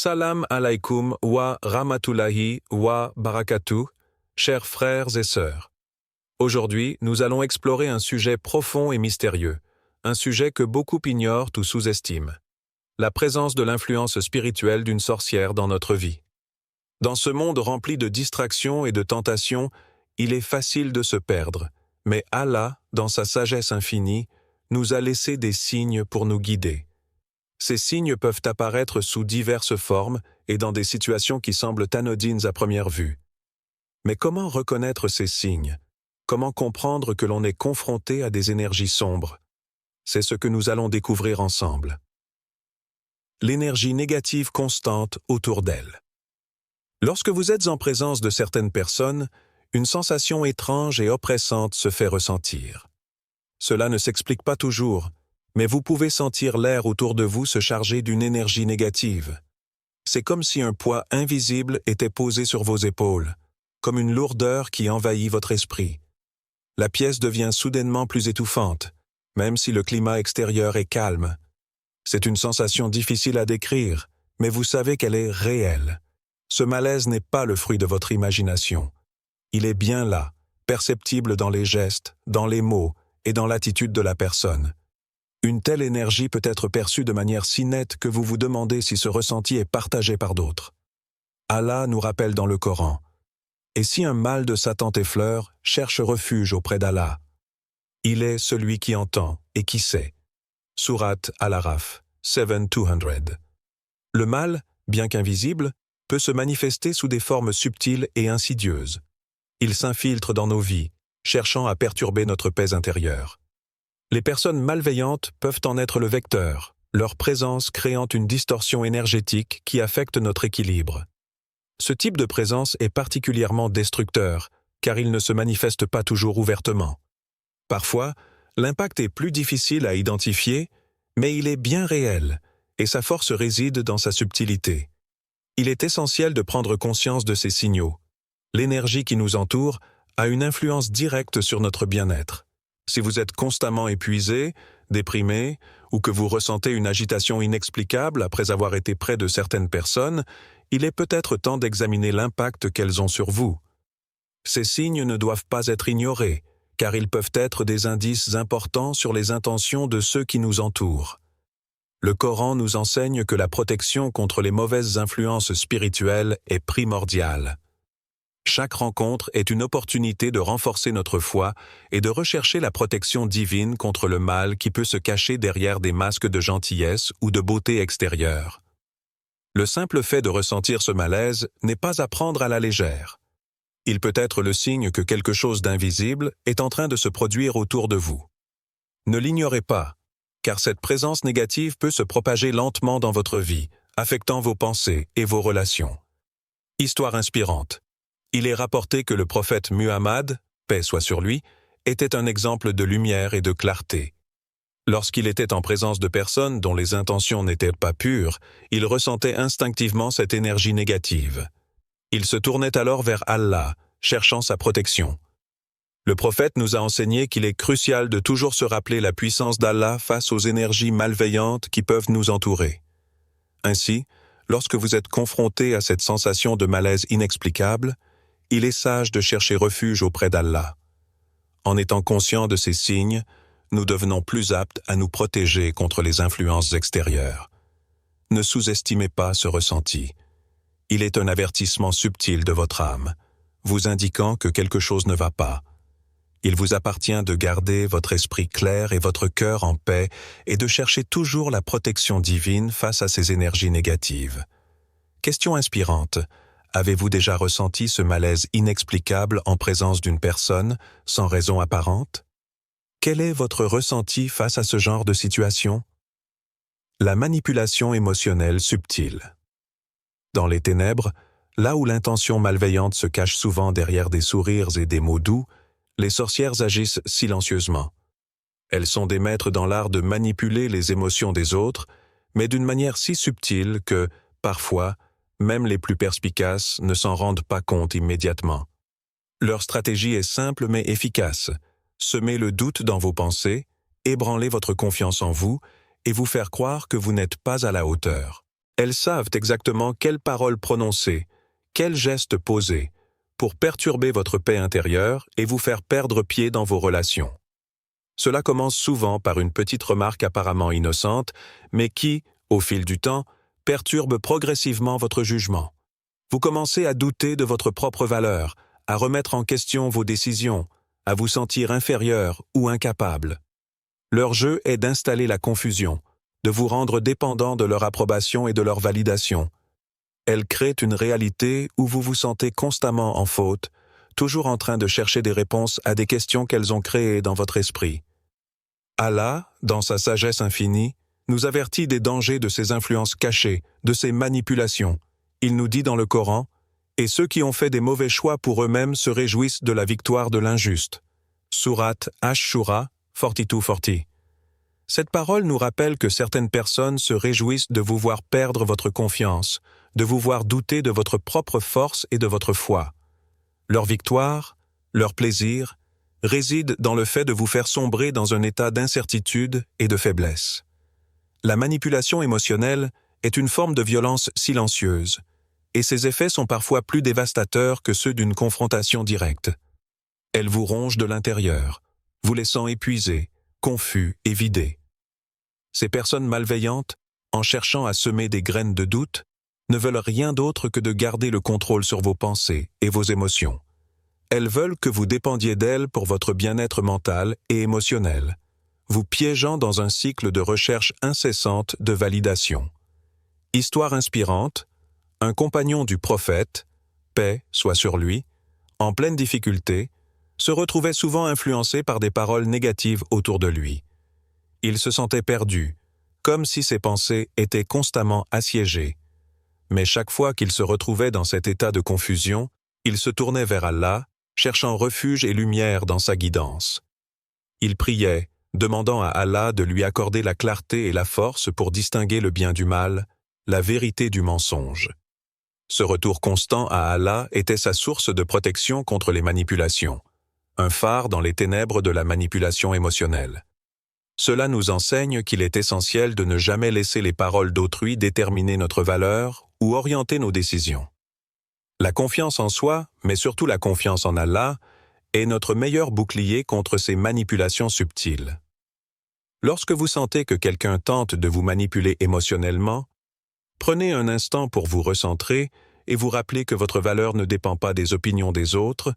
Salam alaikum wa rahmatullahi wa barakatuh, chers frères et sœurs. Aujourd'hui, nous allons explorer un sujet profond et mystérieux, un sujet que beaucoup ignorent ou sous-estiment. La présence de l'influence spirituelle d'une sorcière dans notre vie. Dans ce monde rempli de distractions et de tentations, il est facile de se perdre, mais Allah, dans sa sagesse infinie, nous a laissé des signes pour nous guider. Ces signes peuvent apparaître sous diverses formes et dans des situations qui semblent anodines à première vue. Mais comment reconnaître ces signes? Comment comprendre que l'on est confronté à des énergies sombres? C'est ce que nous allons découvrir ensemble. L'énergie négative constante autour d'elle. Lorsque vous êtes en présence de certaines personnes, une sensation étrange et oppressante se fait ressentir. Cela ne s'explique pas toujours, mais vous pouvez sentir l'air autour de vous se charger d'une énergie négative. C'est comme si un poids invisible était posé sur vos épaules, comme une lourdeur qui envahit votre esprit. La pièce devient soudainement plus étouffante, même si le climat extérieur est calme. C'est une sensation difficile à décrire, mais vous savez qu'elle est réelle. Ce malaise n'est pas le fruit de votre imagination. Il est bien là, perceptible dans les gestes, dans les mots et dans l'attitude de la personne. Une telle énergie peut être perçue de manière si nette que vous vous demandez si ce ressenti est partagé par d'autres. Allah nous rappelle dans le Coran « Et si un mal de Satan t'effleure, cherche refuge auprès d'Allah. Il est celui qui entend et qui sait. » Sourate Al-Araf, 7-200. Le mal, bien qu'invisible, peut se manifester sous des formes subtiles et insidieuses. Il s'infiltre dans nos vies, cherchant à perturber notre paix intérieure. Les personnes malveillantes peuvent en être le vecteur, leur présence créant une distorsion énergétique qui affecte notre équilibre. Ce type de présence est particulièrement destructeur, car il ne se manifeste pas toujours ouvertement. Parfois, l'impact est plus difficile à identifier, mais il est bien réel, et sa force réside dans sa subtilité. Il est essentiel de prendre conscience de ces signaux. L'énergie qui nous entoure a une influence directe sur notre bien-être. Si vous êtes constamment épuisé, déprimé, ou que vous ressentez une agitation inexplicable après avoir été près de certaines personnes, il est peut-être temps d'examiner l'impact qu'elles ont sur vous. Ces signes ne doivent pas être ignorés, car ils peuvent être des indices importants sur les intentions de ceux qui nous entourent. Le Coran nous enseigne que la protection contre les mauvaises influences spirituelles est primordiale. Chaque rencontre est une opportunité de renforcer notre foi et de rechercher la protection divine contre le mal qui peut se cacher derrière des masques de gentillesse ou de beauté extérieure. Le simple fait de ressentir ce malaise n'est pas à prendre à la légère. Il peut être le signe que quelque chose d'invisible est en train de se produire autour de vous. Ne l'ignorez pas, car cette présence négative peut se propager lentement dans votre vie, affectant vos pensées et vos relations. Histoire inspirante. Il est rapporté que le prophète Muhammad, paix soit sur lui, était un exemple de lumière et de clarté. Lorsqu'il était en présence de personnes dont les intentions n'étaient pas pures, il ressentait instinctivement cette énergie négative. Il se tournait alors vers Allah, cherchant sa protection. Le prophète nous a enseigné qu'il est crucial de toujours se rappeler la puissance d'Allah face aux énergies malveillantes qui peuvent nous entourer. Ainsi, lorsque vous êtes confronté à cette sensation de malaise inexplicable, il est sage de chercher refuge auprès d'Allah. En étant conscient de ces signes, nous devenons plus aptes à nous protéger contre les influences extérieures. Ne sous-estimez pas ce ressenti. Il est un avertissement subtil de votre âme, vous indiquant que quelque chose ne va pas. Il vous appartient de garder votre esprit clair et votre cœur en paix et de chercher toujours la protection divine face à ces énergies négatives. Question inspirante. Avez-vous déjà ressenti ce malaise inexplicable en présence d'une personne, sans raison apparente? Quel est votre ressenti face à ce genre de situation? La manipulation émotionnelle subtile. Dans les ténèbres, là où l'intention malveillante se cache souvent derrière des sourires et des mots doux, les sorcières agissent silencieusement. Elles sont des maîtres dans l'art de manipuler les émotions des autres, mais d'une manière si subtile que, parfois, même les plus perspicaces ne s'en rendent pas compte immédiatement. Leur stratégie est simple mais efficace. Semer le doute dans vos pensées, ébranler votre confiance en vous et vous faire croire que vous n'êtes pas à la hauteur. Elles savent exactement quelles paroles prononcer, quels gestes poser, pour perturber votre paix intérieure et vous faire perdre pied dans vos relations. Cela commence souvent par une petite remarque apparemment innocente, mais qui, au fil du temps, perturbe progressivement votre jugement. Vous commencez à douter de votre propre valeur, à remettre en question vos décisions, à vous sentir inférieur ou incapable. Leur jeu est d'installer la confusion, de vous rendre dépendant de leur approbation et de leur validation. Elles créent une réalité où vous vous sentez constamment en faute, toujours en train de chercher des réponses à des questions qu'elles ont créées dans votre esprit. Allah, dans sa sagesse infinie, nous avertit des dangers de ces influences cachées, de ces manipulations. Il nous dit dans le Coran, « Et ceux qui ont fait des mauvais choix pour eux-mêmes se réjouissent de la victoire de l'injuste. » Sourate Ash-Shura 42-40. Cette parole nous rappelle que certaines personnes se réjouissent de vous voir perdre votre confiance, de vous voir douter de votre propre force et de votre foi. Leur victoire, leur plaisir, résident dans le fait de vous faire sombrer dans un état d'incertitude et de faiblesse. La manipulation émotionnelle est une forme de violence silencieuse, et ses effets sont parfois plus dévastateurs que ceux d'une confrontation directe. Elle vous ronge de l'intérieur, vous laissant épuisé, confus et vidé. Ces personnes malveillantes, en cherchant à semer des graines de doute, ne veulent rien d'autre que de garder le contrôle sur vos pensées et vos émotions. Elles veulent que vous dépendiez d'elles pour votre bien-être mental et émotionnel, vous piégeant dans un cycle de recherche incessante de validation. Histoire inspirante, un compagnon du prophète, paix soit sur lui, en pleine difficulté, se retrouvait souvent influencé par des paroles négatives autour de lui. Il se sentait perdu, comme si ses pensées étaient constamment assiégées. Mais chaque fois qu'il se retrouvait dans cet état de confusion, il se tournait vers Allah, cherchant refuge et lumière dans sa guidance. Il priait, demandant à Allah de lui accorder la clarté et la force pour distinguer le bien du mal, la vérité du mensonge. Ce retour constant à Allah était sa source de protection contre les manipulations, un phare dans les ténèbres de la manipulation émotionnelle. Cela nous enseigne qu'il est essentiel de ne jamais laisser les paroles d'autrui déterminer notre valeur ou orienter nos décisions. La confiance en soi, mais surtout la confiance en Allah, est notre meilleur bouclier contre ces manipulations subtiles. Lorsque vous sentez que quelqu'un tente de vous manipuler émotionnellement, prenez un instant pour vous recentrer et vous rappeler que votre valeur ne dépend pas des opinions des autres,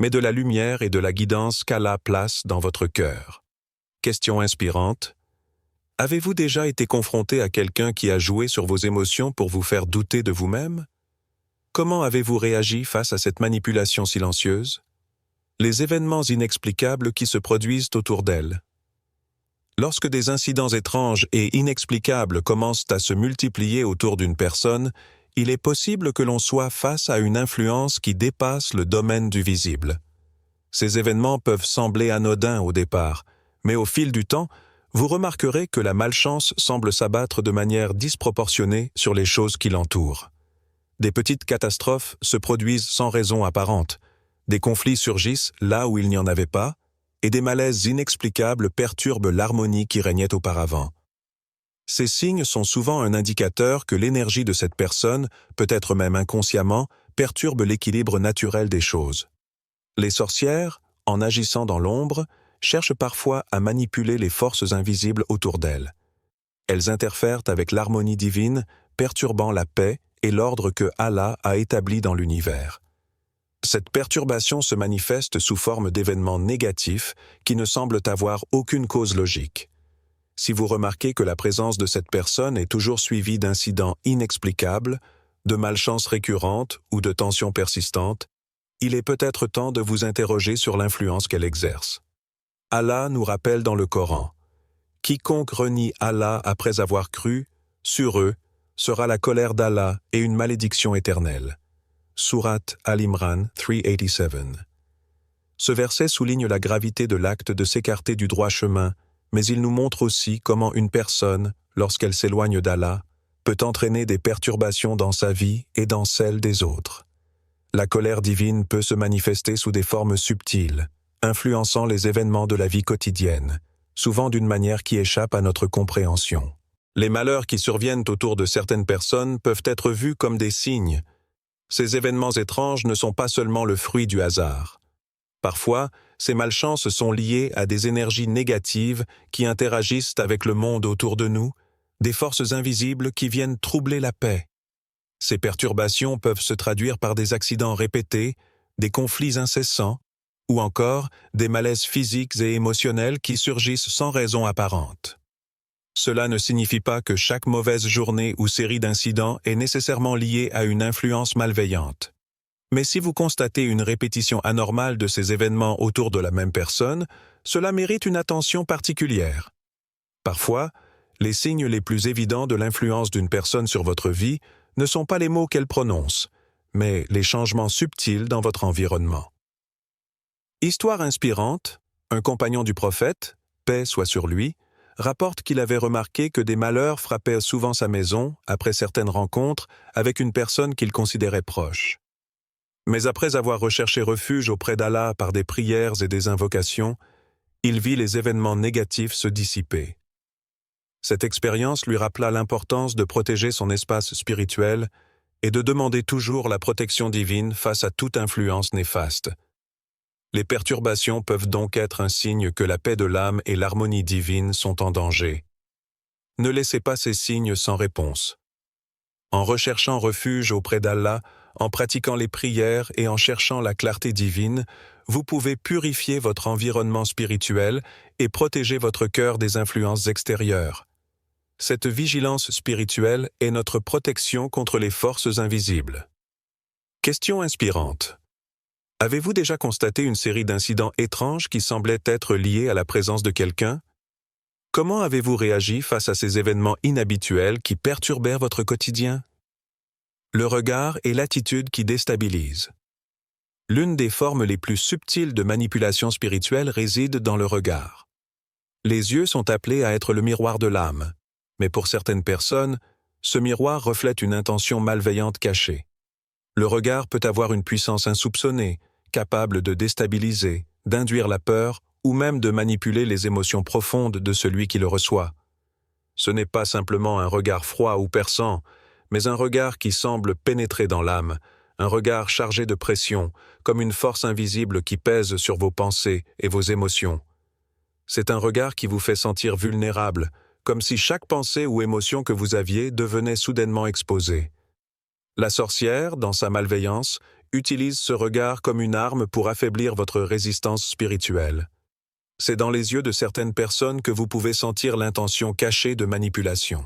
mais de la lumière et de la guidance qu'Allah place dans votre cœur. Question inspirante. Avez-vous déjà été confronté à quelqu'un qui a joué sur vos émotions pour vous faire douter de vous-même? Comment avez-vous réagi face à cette manipulation silencieuse? Les événements inexplicables qui se produisent autour d'elle. Lorsque des incidents étranges et inexplicables commencent à se multiplier autour d'une personne, il est possible que l'on soit face à une influence qui dépasse le domaine du visible. Ces événements peuvent sembler anodins au départ, mais au fil du temps, vous remarquerez que la malchance semble s'abattre de manière disproportionnée sur les choses qui l'entourent. Des petites catastrophes se produisent sans raison apparente, des conflits surgissent là où il n'y en avait pas, et des malaises inexplicables perturbent l'harmonie qui régnait auparavant. Ces signes sont souvent un indicateur que l'énergie de cette personne, peut-être même inconsciemment, perturbe l'équilibre naturel des choses. Les sorcières, en agissant dans l'ombre, cherchent parfois à manipuler les forces invisibles autour d'elles. Elles interfèrent avec l'harmonie divine, perturbant la paix et l'ordre que Allah a établi dans l'univers. Cette perturbation se manifeste sous forme d'événements négatifs qui ne semblent avoir aucune cause logique. Si vous remarquez que la présence de cette personne est toujours suivie d'incidents inexplicables, de malchances récurrentes ou de tensions persistantes, il est peut-être temps de vous interroger sur l'influence qu'elle exerce. Allah nous rappelle dans le Coran « Quiconque renie Allah après avoir cru, sur eux, sera la colère d'Allah et une malédiction éternelle. » Sourate Al-Imran 387. Ce verset souligne la gravité de l'acte de s'écarter du droit chemin, mais il nous montre aussi comment une personne, lorsqu'elle s'éloigne d'Allah, peut entraîner des perturbations dans sa vie et dans celle des autres. La colère divine peut se manifester sous des formes subtiles, influençant les événements de la vie quotidienne, souvent d'une manière qui échappe à notre compréhension. Les malheurs qui surviennent autour de certaines personnes peuvent être vus comme des signes. Ces événements étranges ne sont pas seulement le fruit du hasard. Parfois, ces malchances sont liées à des énergies négatives qui interagissent avec le monde autour de nous, des forces invisibles qui viennent troubler la paix. Ces perturbations peuvent se traduire par des accidents répétés, des conflits incessants, ou encore des malaises physiques et émotionnels qui surgissent sans raison apparente. Cela ne signifie pas que chaque mauvaise journée ou série d'incidents est nécessairement liée à une influence malveillante. Mais si vous constatez une répétition anormale de ces événements autour de la même personne, cela mérite une attention particulière. Parfois, les signes les plus évidents de l'influence d'une personne sur votre vie ne sont pas les mots qu'elle prononce, mais les changements subtils dans votre environnement. Histoire inspirante, un compagnon du prophète, paix soit sur lui, rapporte qu'il avait remarqué que des malheurs frappaient souvent sa maison après certaines rencontres avec une personne qu'il considérait proche. Mais après avoir recherché refuge auprès d'Allah par des prières et des invocations, il vit les événements négatifs se dissiper. Cette expérience lui rappela l'importance de protéger son espace spirituel et de demander toujours la protection divine face à toute influence néfaste. Les perturbations peuvent donc être un signe que la paix de l'âme et l'harmonie divine sont en danger. Ne laissez pas ces signes sans réponse. En recherchant refuge auprès d'Allah, en pratiquant les prières et en cherchant la clarté divine, vous pouvez purifier votre environnement spirituel et protéger votre cœur des influences extérieures. Cette vigilance spirituelle est notre protection contre les forces invisibles. Question inspirante. Avez-vous déjà constaté une série d'incidents étranges qui semblaient être liés à la présence de quelqu'un? Comment avez-vous réagi face à ces événements inhabituels qui perturbèrent votre quotidien? Le regard est l'attitude qui déstabilise. L'une des formes les plus subtiles de manipulation spirituelle réside dans le regard. Les yeux sont appelés à être le miroir de l'âme, mais pour certaines personnes, ce miroir reflète une intention malveillante cachée. Le regard peut avoir une puissance insoupçonnée, capable de déstabiliser, d'induire la peur ou même de manipuler les émotions profondes de celui qui le reçoit. Ce n'est pas simplement un regard froid ou perçant, mais un regard qui semble pénétrer dans l'âme, un regard chargé de pression, comme une force invisible qui pèse sur vos pensées et vos émotions. C'est un regard qui vous fait sentir vulnérable, comme si chaque pensée ou émotion que vous aviez devenait soudainement exposée. La sorcière, dans sa malveillance, utilise ce regard comme une arme pour affaiblir votre résistance spirituelle. C'est dans les yeux de certaines personnes que vous pouvez sentir l'intention cachée de manipulation.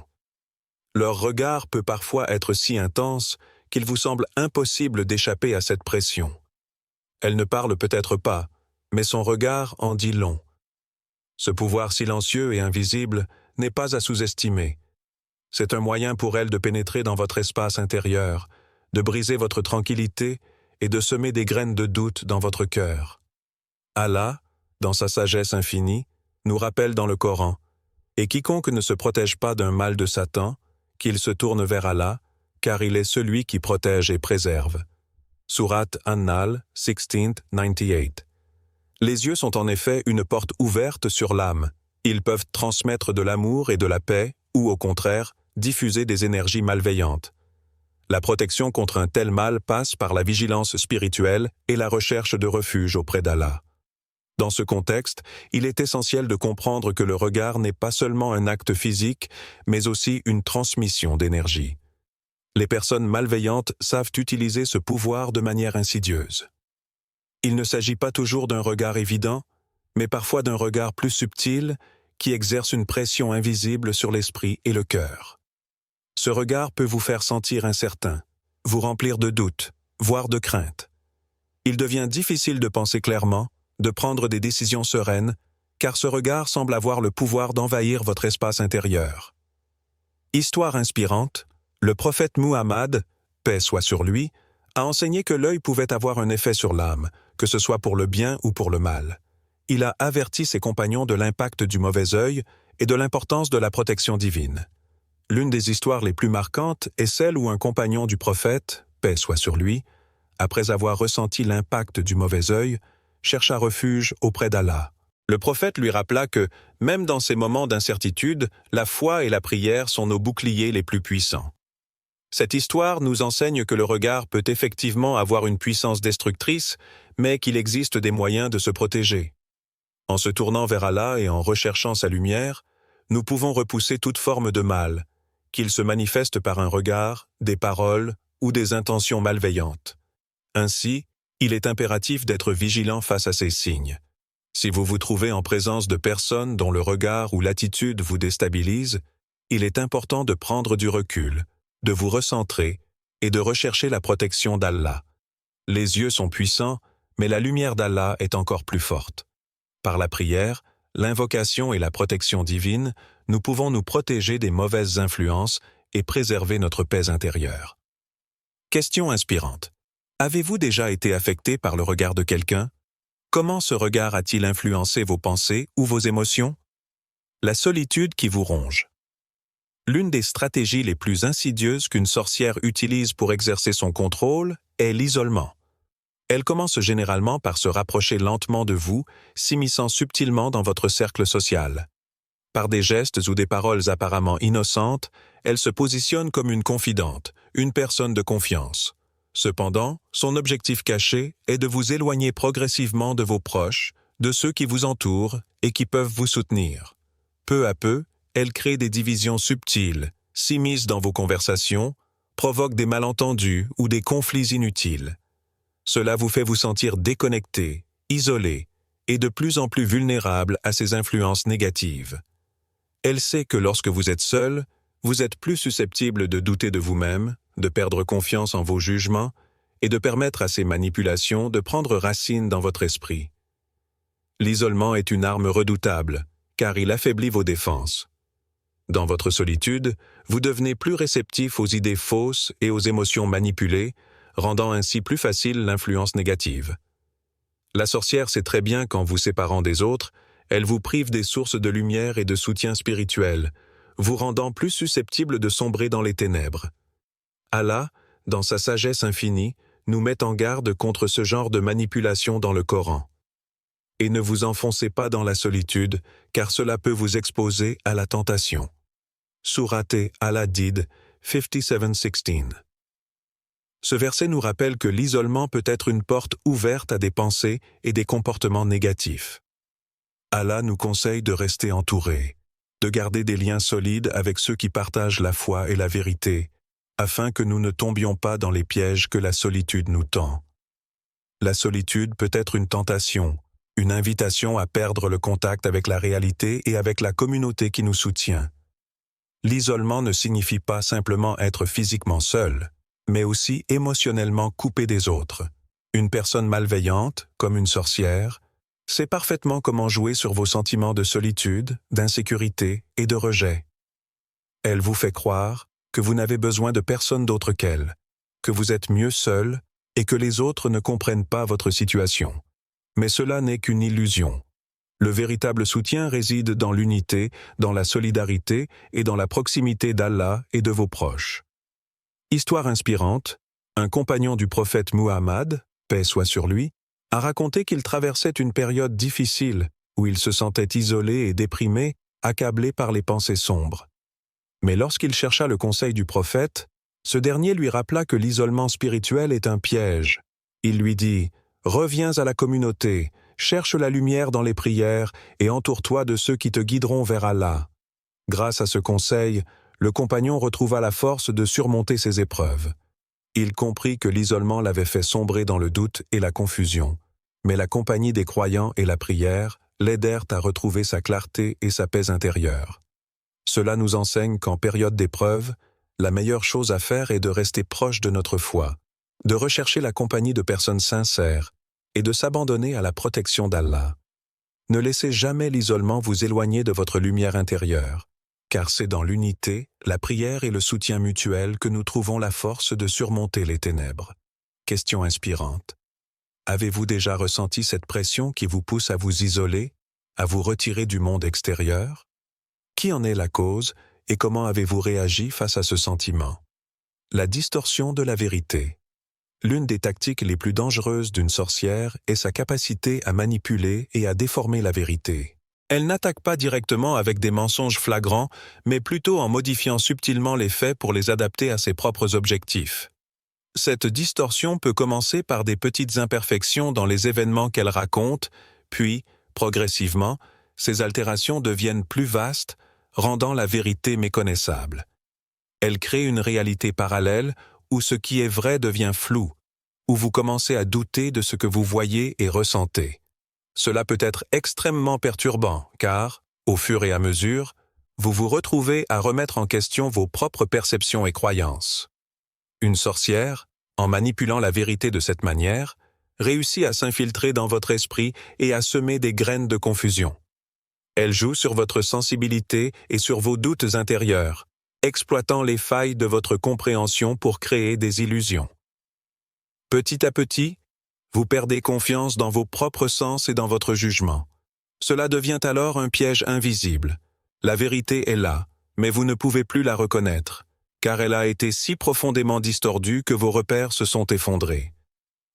Leur regard peut parfois être si intense qu'il vous semble impossible d'échapper à cette pression. Elle ne parle peut-être pas, mais son regard en dit long. Ce pouvoir silencieux et invisible n'est pas à sous-estimer. C'est un moyen pour elle de pénétrer dans votre espace intérieur, de briser votre tranquillité et de semer des graines de doute dans votre cœur. Allah, dans sa sagesse infinie, nous rappelle dans le Coran « Et quiconque ne se protège pas d'un mal de Satan, qu'il se tourne vers Allah, car il est celui qui protège et préserve. » Sourate An-Nahl 16:98. Les yeux sont en effet une porte ouverte sur l'âme. Ils peuvent transmettre de l'amour et de la paix, ou au contraire, diffuser des énergies malveillantes. La protection contre un tel mal passe par la vigilance spirituelle et la recherche de refuge auprès d'Allah. Dans ce contexte, il est essentiel de comprendre que le regard n'est pas seulement un acte physique, mais aussi une transmission d'énergie. Les personnes malveillantes savent utiliser ce pouvoir de manière insidieuse. Il ne s'agit pas toujours d'un regard évident, mais parfois d'un regard plus subtil qui exerce une pression invisible sur l'esprit et le cœur. Ce regard peut vous faire sentir incertain, vous remplir de doutes, voire de crainte. Il devient difficile de penser clairement, de prendre des décisions sereines, car ce regard semble avoir le pouvoir d'envahir votre espace intérieur. Histoire inspirante, le prophète Muhammad, paix soit sur lui, a enseigné que l'œil pouvait avoir un effet sur l'âme, que ce soit pour le bien ou pour le mal. Il a averti ses compagnons de l'impact du mauvais œil et de l'importance de la protection divine. L'une des histoires les plus marquantes est celle où un compagnon du prophète, paix soit sur lui, après avoir ressenti l'impact du mauvais œil, chercha refuge auprès d'Allah. Le prophète lui rappela que, même dans ces moments d'incertitude, la foi et la prière sont nos boucliers les plus puissants. Cette histoire nous enseigne que le regard peut effectivement avoir une puissance destructrice, mais qu'il existe des moyens de se protéger. En se tournant vers Allah et en recherchant sa lumière, nous pouvons repousser toute forme de mal, qu'il se manifeste par un regard, des paroles ou des intentions malveillantes. Ainsi, il est impératif d'être vigilant face à ces signes. Si vous vous trouvez en présence de personnes dont le regard ou l'attitude vous déstabilise, il est important de prendre du recul, de vous recentrer et de rechercher la protection d'Allah. Les yeux sont puissants, mais la lumière d'Allah est encore plus forte. Par la prière, l'invocation et la protection divine, nous pouvons nous protéger des mauvaises influences et préserver notre paix intérieure. Question inspirante. Avez-vous déjà été affecté par le regard de quelqu'un? Comment ce regard a-t-il influencé vos pensées ou vos émotions? La solitude qui vous ronge. L'une des stratégies les plus insidieuses qu'une sorcière utilise pour exercer son contrôle est l'isolement. Elle commence généralement par se rapprocher lentement de vous, s'immisçant subtilement dans votre cercle social. Par des gestes ou des paroles apparemment innocentes, elle se positionne comme une confidente, une personne de confiance. Cependant, son objectif caché est de vous éloigner progressivement de vos proches, de ceux qui vous entourent et qui peuvent vous soutenir. Peu à peu, elle crée des divisions subtiles, s'immisce dans vos conversations, provoque des malentendus ou des conflits inutiles. Cela vous fait vous sentir déconnecté, isolé et de plus en plus vulnérable à ces influences négatives. Elle sait que lorsque vous êtes seul, vous êtes plus susceptible de douter de vous-même, de perdre confiance en vos jugements et de permettre à ces manipulations de prendre racine dans votre esprit. L'isolement est une arme redoutable, car il affaiblit vos défenses. Dans votre solitude, vous devenez plus réceptif aux idées fausses et aux émotions manipulées, rendant ainsi plus facile l'influence négative. La sorcière sait très bien qu'en vous séparant des autres, elle vous prive des sources de lumière et de soutien spirituel, vous rendant plus susceptible de sombrer dans les ténèbres. Allah, dans sa sagesse infinie, nous met en garde contre ce genre de manipulation dans le Coran. Et ne vous enfoncez pas dans la solitude, car cela peut vous exposer à la tentation. Sourate Al-Hadid 57:16. Ce verset nous rappelle que l'isolement peut être une porte ouverte à des pensées et des comportements négatifs. Allah nous conseille de rester entourés, de garder des liens solides avec ceux qui partagent la foi et la vérité, afin que nous ne tombions pas dans les pièges que la solitude nous tend. La solitude peut être une tentation, une invitation à perdre le contact avec la réalité et avec la communauté qui nous soutient. L'isolement ne signifie pas simplement être physiquement seul, mais aussi émotionnellement coupé des autres. Une personne malveillante, comme une sorcière, sait parfaitement comment jouer sur vos sentiments de solitude, d'insécurité et de rejet. Elle vous fait croire que vous n'avez besoin de personne d'autre qu'elle, que vous êtes mieux seul et que les autres ne comprennent pas votre situation. Mais cela n'est qu'une illusion. Le véritable soutien réside dans l'unité, dans la solidarité et dans la proximité d'Allah et de vos proches. Histoire inspirante, un compagnon du prophète Muhammad, paix soit sur lui, a raconté qu'il traversait une période difficile où il se sentait isolé et déprimé, accablé par les pensées sombres. Mais lorsqu'il chercha le conseil du prophète, ce dernier lui rappela que l'isolement spirituel est un piège. Il lui dit « Reviens à la communauté, cherche la lumière dans les prières et entoure-toi de ceux qui te guideront vers Allah. » Grâce à ce conseil, le compagnon retrouva la force de surmonter ses épreuves. Il comprit que l'isolement l'avait fait sombrer dans le doute et la confusion, mais la compagnie des croyants et la prière l'aidèrent à retrouver sa clarté et sa paix intérieure. Cela nous enseigne qu'en période d'épreuve, la meilleure chose à faire est de rester proche de notre foi, de rechercher la compagnie de personnes sincères et de s'abandonner à la protection d'Allah. Ne laissez jamais l'isolement vous éloigner de votre lumière intérieure, car c'est dans l'unité, la prière et le soutien mutuel que nous trouvons la force de surmonter les ténèbres. Question inspirante. Avez-vous déjà ressenti cette pression qui vous pousse à vous isoler, à vous retirer du monde extérieur? Qui en est la cause et comment avez-vous réagi face à ce sentiment? La distorsion de la vérité. L'une des tactiques les plus dangereuses d'une sorcière est sa capacité à manipuler et à déformer la vérité. Elle n'attaque pas directement avec des mensonges flagrants, mais plutôt en modifiant subtilement les faits pour les adapter à ses propres objectifs. Cette distorsion peut commencer par des petites imperfections dans les événements qu'elle raconte, puis, progressivement, ces altérations deviennent plus vastes, rendant la vérité méconnaissable. Elle crée une réalité parallèle où ce qui est vrai devient flou, où vous commencez à douter de ce que vous voyez et ressentez. Cela peut être extrêmement perturbant, car, au fur et à mesure, vous vous retrouvez à remettre en question vos propres perceptions et croyances. Une sorcière, en manipulant la vérité de cette manière, réussit à s'infiltrer dans votre esprit et à semer des graines de confusion. Elle joue sur votre sensibilité et sur vos doutes intérieurs, exploitant les failles de votre compréhension pour créer des illusions. Petit à petit, vous perdez confiance dans vos propres sens et dans votre jugement. Cela devient alors un piège invisible. La vérité est là, mais vous ne pouvez plus la reconnaître, car elle a été si profondément distordue que vos repères se sont effondrés.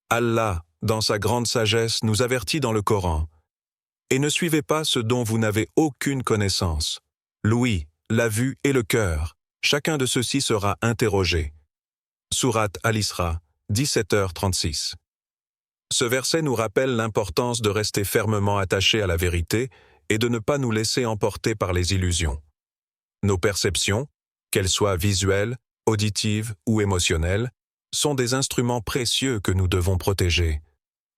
Allah, dans sa grande sagesse, nous avertit dans le Coran. « Et ne suivez pas ce dont vous n'avez aucune connaissance. L'ouïe, la vue et le cœur, chacun de ceux-ci sera interrogé. » Sourate Al-Isra, 17h36. Ce verset nous rappelle l'importance de rester fermement attachés à la vérité et de ne pas nous laisser emporter par les illusions. Nos perceptions, qu'elles soient visuelles, auditives ou émotionnelles, sont des instruments précieux que nous devons protéger.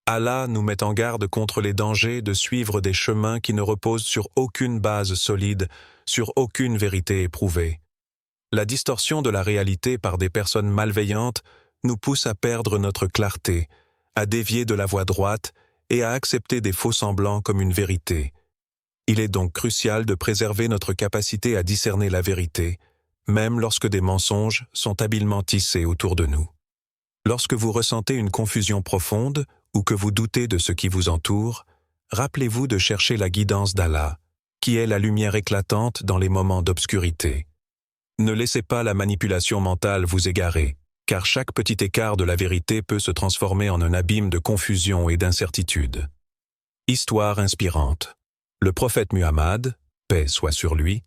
Allah nous met en garde contre les dangers de suivre des chemins qui ne reposent sur aucune base solide, sur aucune vérité éprouvée. La distorsion de la réalité par des personnes malveillantes nous pousse à perdre notre clarté, à dévier de la voie droite et à accepter des faux-semblants comme une vérité. Il est donc crucial de préserver notre capacité à discerner la vérité, même lorsque des mensonges sont habilement tissés autour de nous. Lorsque vous ressentez une confusion profonde ou que vous doutez de ce qui vous entoure, rappelez-vous de chercher la guidance d'Allah, qui est la lumière éclatante dans les moments d'obscurité. Ne laissez pas la manipulation mentale vous égarer, car chaque petit écart de la vérité peut se transformer en un abîme de confusion et d'incertitude. Histoire inspirante. Le prophète Muhammad, paix soit sur lui,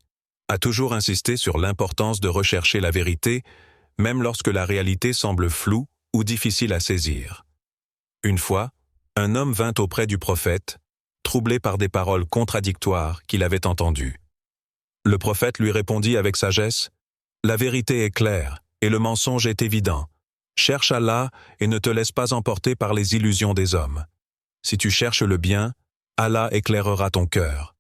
a toujours insisté sur l'importance de rechercher la vérité, même lorsque la réalité semble floue ou difficile à saisir. Une fois, un homme vint auprès du prophète, troublé par des paroles contradictoires qu'il avait entendues. Le prophète lui répondit avec sagesse, « La vérité est claire, et le mensonge est évident. Cherche Allah et ne te laisse pas emporter par les illusions des hommes. Si tu cherches le bien, Allah éclairera ton cœur. »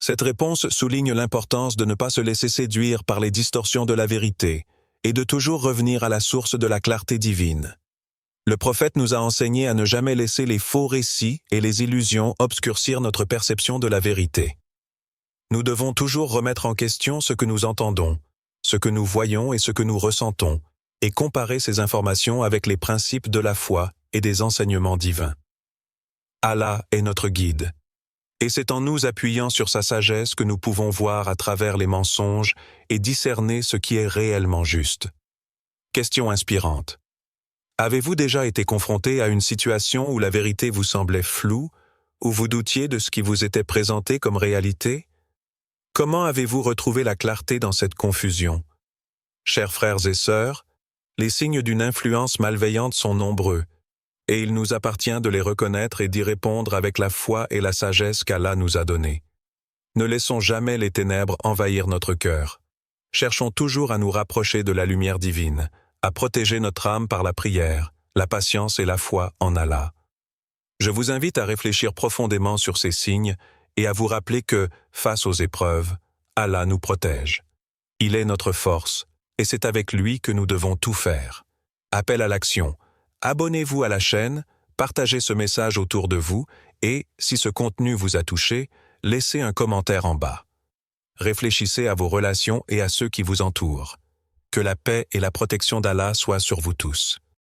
Cette réponse souligne l'importance de ne pas se laisser séduire par les distorsions de la vérité et de toujours revenir à la source de la clarté divine. Le prophète nous a enseigné à ne jamais laisser les faux récits et les illusions obscurcir notre perception de la vérité. Nous devons toujours remettre en question ce que nous entendons, ce que nous voyons et ce que nous ressentons, et comparer ces informations avec les principes de la foi et des enseignements divins. Allah est notre guide, et c'est en nous appuyant sur sa sagesse que nous pouvons voir à travers les mensonges et discerner ce qui est réellement juste. Question inspirante. Avez-vous déjà été confronté à une situation où la vérité vous semblait floue, où vous doutiez de ce qui vous était présenté comme réalité? Comment avez-vous retrouvé la clarté dans cette confusion? Chers frères et sœurs, les signes d'une influence malveillante sont nombreux, et il nous appartient de les reconnaître et d'y répondre avec la foi et la sagesse qu'Allah nous a donnée. Ne laissons jamais les ténèbres envahir notre cœur. Cherchons toujours à nous rapprocher de la lumière divine, à protéger notre âme par la prière, la patience et la foi en Allah. Je vous invite à réfléchir profondément sur ces signes et à vous rappeler que, face aux épreuves, Allah nous protège. Il est notre force, et c'est avec lui que nous devons tout faire. Appel à l'action. Abonnez-vous à la chaîne, partagez ce message autour de vous et, si ce contenu vous a touché, laissez un commentaire en bas. Réfléchissez à vos relations et à ceux qui vous entourent. Que la paix et la protection d'Allah soient sur vous tous.